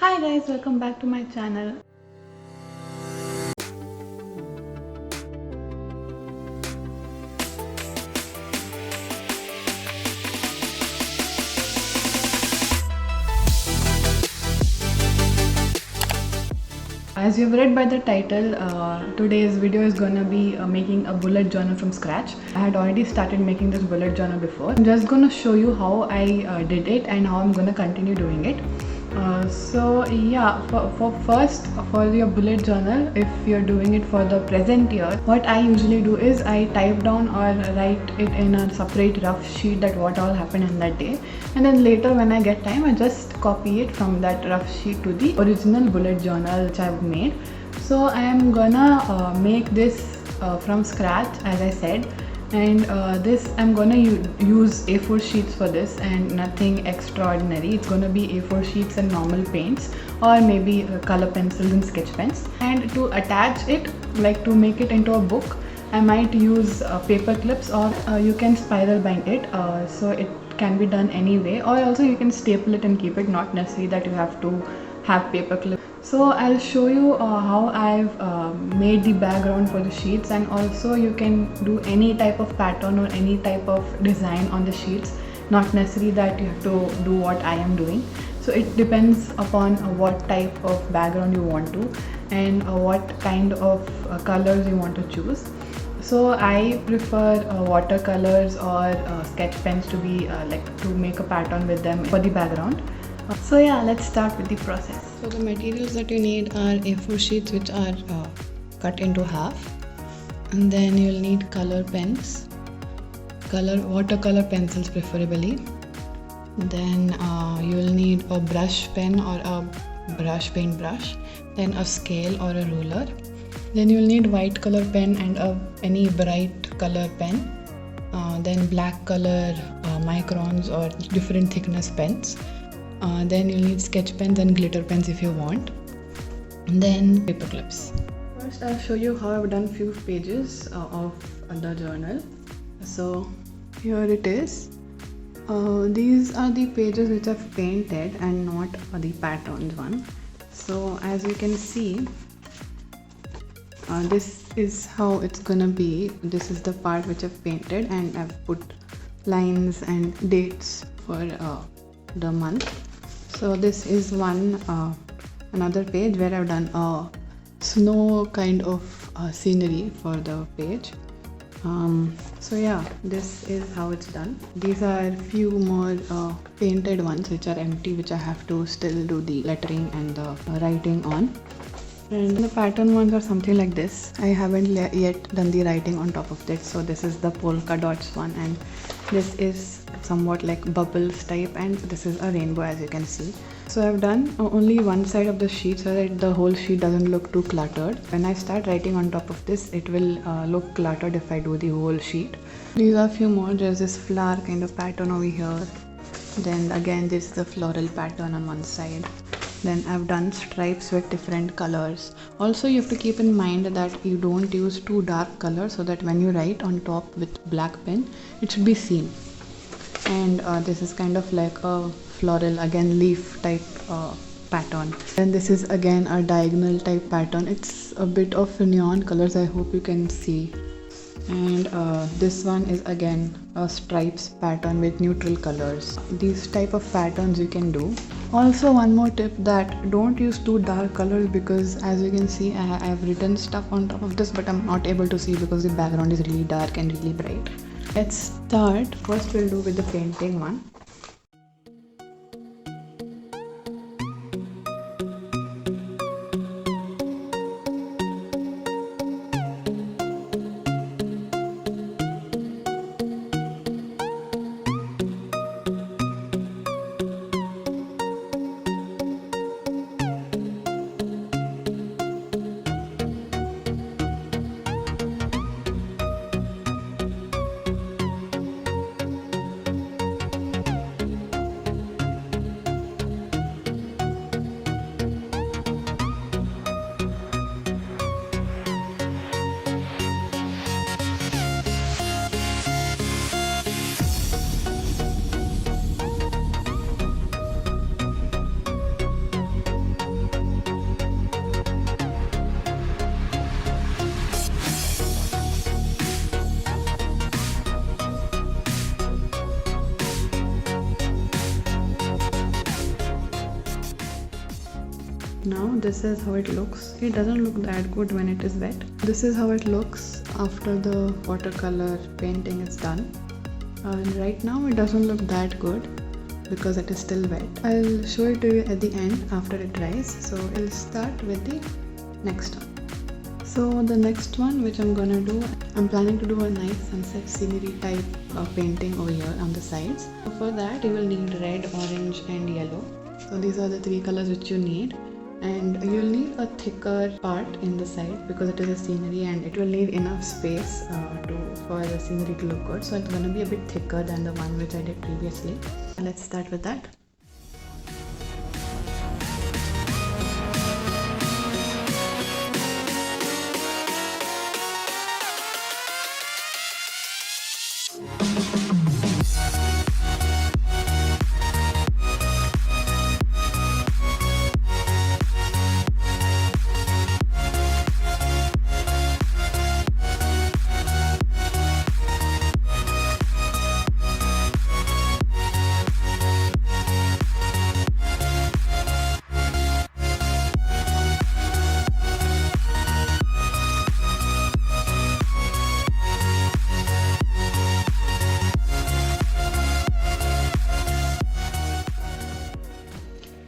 Hi guys, welcome back to my channel. As you've read by the title, today's video is gonna be making a bullet journal from scratch. I had already started making this bullet journal before. I'm just gonna show you how I did it and how I'm gonna continue doing it. For your bullet journal, if you're doing it for the present year, what I usually do is I type down or write it in a separate rough sheet that what all happened in that day, and then later when I get time I just copy it from that rough sheet to the original bullet journal which I've made. So I am gonna make this from scratch, as I said, and this I'm gonna use A4 sheets for this and nothing extraordinary. It's gonna be A4 sheets and normal paints, or maybe color pencils and sketch pens. And to attach it, like to make it into a book, I might use paper clips, or you can spiral bind it, so it can be done anyway, or also you can staple it and keep it, not necessary that you have to have paper clips. So I'll show you how I've made the background for the sheets, and also you can do any type of pattern or any type of design on the sheets, not necessary that you have to do what I am doing. So it depends upon what type of background you want to, and what kind of colors you want to choose. So I prefer watercolors or sketch pens to be to make a pattern with them for the background. So yeah, let's start with the process. So the materials that you need are A4 sheets which are cut into half, and then you'll need color pens, watercolor pencils preferably. Then you'll need a brush pen or a paintbrush, then a scale or a ruler. Then you'll need white color pen and any bright color pen. Then black color microns or different thickness pens. Then you'll need sketch pens and glitter pens if you want. And then paper clips. First I'll show you how I've done few pages of the journal. So here it is. These are the pages which I've painted and not the patterns one. So as you can see, this is how it's gonna be. This is the part which I've painted, and I've put lines and dates for the month. So this is another page where I've done a snow kind of scenery for the page. So yeah, this is how it's done. These are few more painted ones which are empty, which I have to still do the lettering and the writing on. And the pattern ones are something like this. I haven't yet done the writing on top of this. So this is the polka dots one, and this is somewhat like bubbles type, and this is a rainbow, as you can see. So I've done only one side of the sheet so that the whole sheet doesn't look too cluttered. When I start writing on top of this, it will look cluttered if I do the whole sheet. These are a few more. There's this flower kind of pattern over here. Then again, this is the floral pattern on one side. Then I've done stripes with different colors. Also, you have to keep in mind that you don't use too dark colors, so that when you write on top with black pen, it should be seen. And this is kind of like a floral, again leaf type pattern. And this is again a diagonal type pattern. It's a bit of neon colors, I hope you can see. And this one is again a stripes pattern with neutral colors. These type of patterns you can do. Also, one more tip, that don't use too dark colors, because as you can see, I have written stuff on top of this, but I'm not able to see because the background is really dark and really bright. Let's start. First we'll do with the painting one. now this is how it looks. It doesn't look that good when it is wet. This is how it looks after the watercolor painting is done. And right now it doesn't look that good because it is still wet. I'll show it to you at the end after it dries. So I'll start with the next one. So the next one which I'm gonna do, I'm planning to do a nice sunset scenery type painting over here on the sides. So for that you will need red, orange and yellow. So these are the three colors which you need, and you'll need a thicker part in the side because it is a scenery and it will leave enough space for the scenery to look good. So it's gonna be a bit thicker than the one which I did previously. Let's start with that.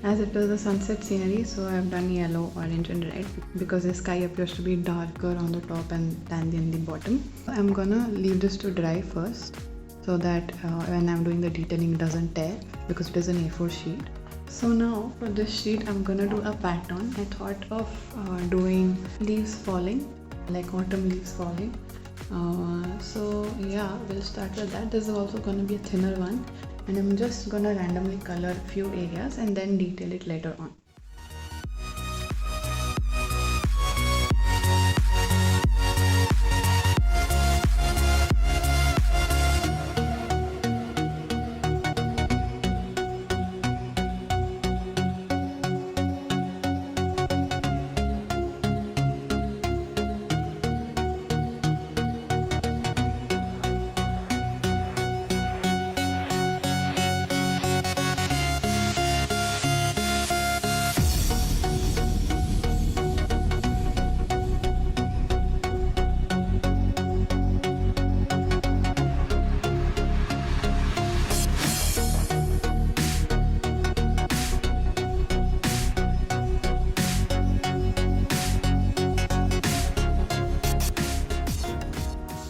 As it is a sunset scenery, so I have done yellow, orange and red because the sky appears to be darker on the top and than in the bottom. I'm gonna leave this to dry first so that when I'm doing the detailing it doesn't tear because it is an A4 sheet. So now for this sheet I'm gonna do a pattern. I thought of doing leaves falling, like autumn leaves falling. So yeah, we'll start with that. This is also gonna be a thinner one. And I'm just gonna randomly color a few areas and then detail it later on.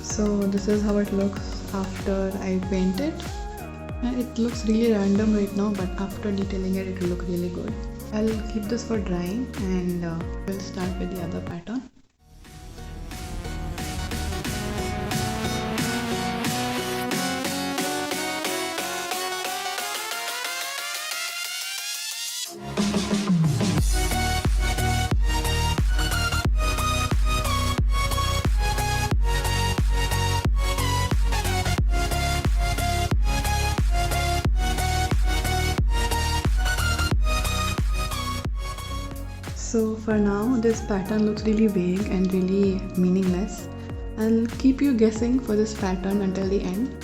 So this is how it looks after I paint it. It looks really random right now, but after detailing it, it will look really good. I'll keep this for drying and we'll start with the other pattern. So for now, this pattern looks really vague and really meaningless. I'll keep you guessing for this pattern until the end.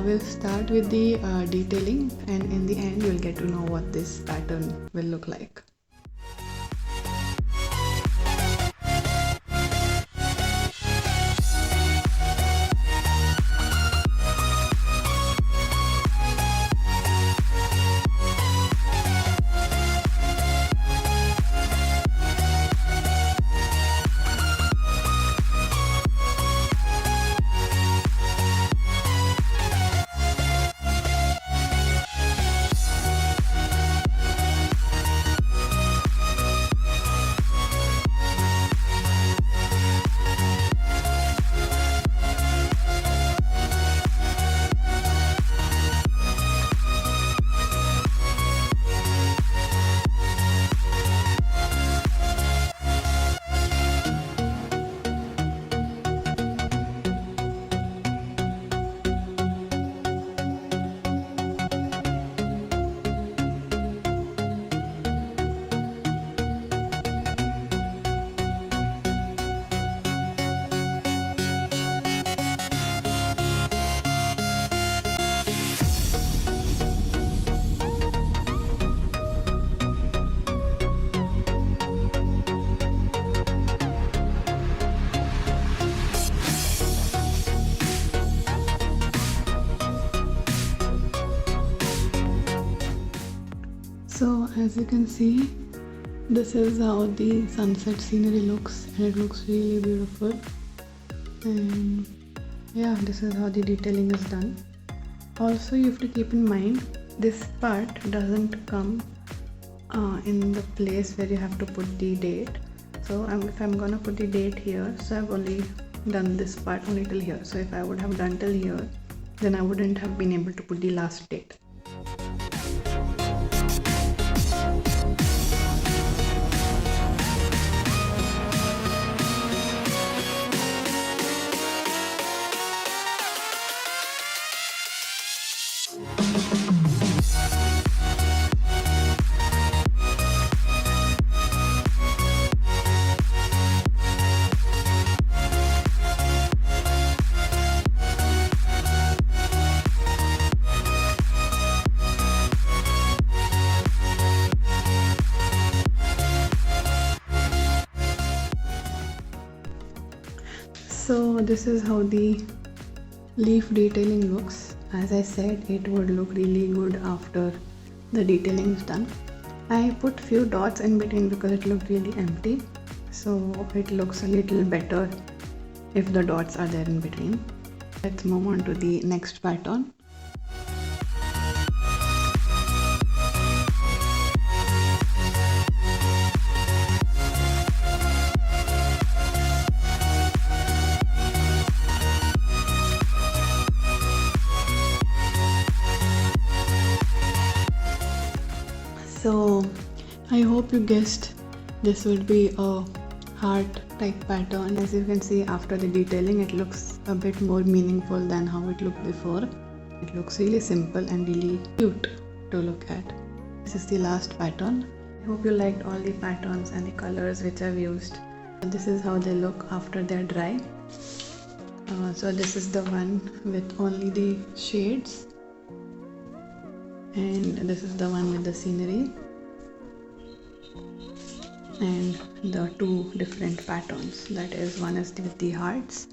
We'll start with the detailing, and in the end you'll get to know what this pattern will look like. So as you can see, this is how the sunset scenery looks, and it looks really beautiful. And yeah, this is how the detailing is done. Also, you have to keep in mind this part doesn't come in the place where you have to put the date. So if I'm gonna put the date here, so I've only done this part only till here. So if I would have done till here, then I wouldn't have been able to put the last date. So this is how the leaf detailing looks. As I said, it would look really good after the detailing is done. I put few dots in between because it looked really empty. So it looks a little better if the dots are there in between. Let's move on to the next pattern. So I hope you guessed this would be a heart type pattern. As you can see, after the detailing, it looks a bit more meaningful than how it looked before. It looks really simple and really cute to look at. This is the last pattern. I hope you liked all the patterns and the colors which I've used. This is how they look after they're dry. So this is the one with only the shades, and this is the one with the scenery, and the two different patterns, that is, one is with the hearts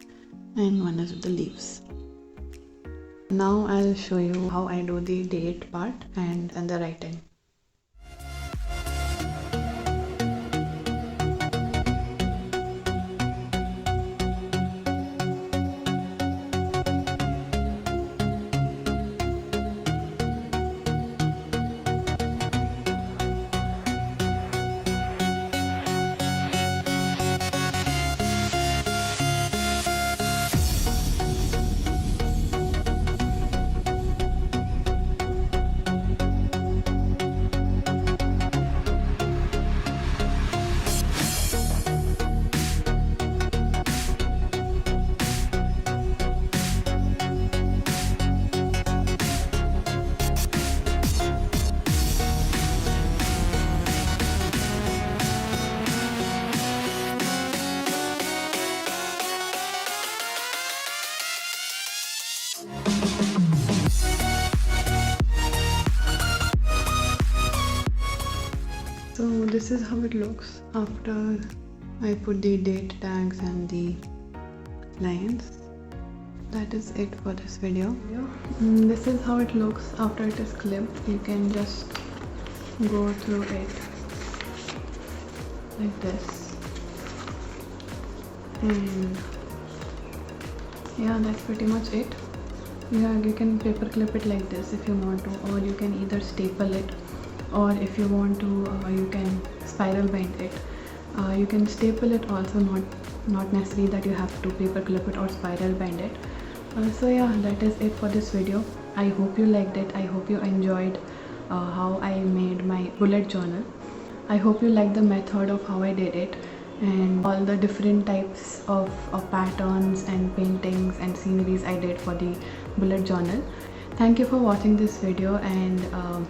and one is with the leaves. Now I'll show you how I do the date part and the writing. So this is how it looks after I put the date tags and the lines. That is it for this video. This is how it looks after it is clipped. You can just go through it like this, and yeah, that's pretty much it. Yeah, you can paper clip it like this if you want to, or you can either staple it, or if you want to, you can spiral bind it. You can staple it also, not necessary that you have to paper clip it or spiral bind it. So yeah, that is it for this video. I hope you liked it. I hope you enjoyed how I made my bullet journal. I hope you liked the method of how I did it, and all the different types of patterns and paintings and sceneries I did for the bullet journal. Thank you for watching this video, and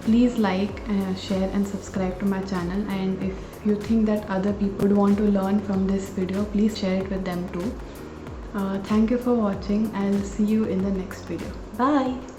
please like, share and subscribe to my channel. And if you think that other people would want to learn from this video, please share it with them too. Thank you for watching. I'll see you in the next video. Bye.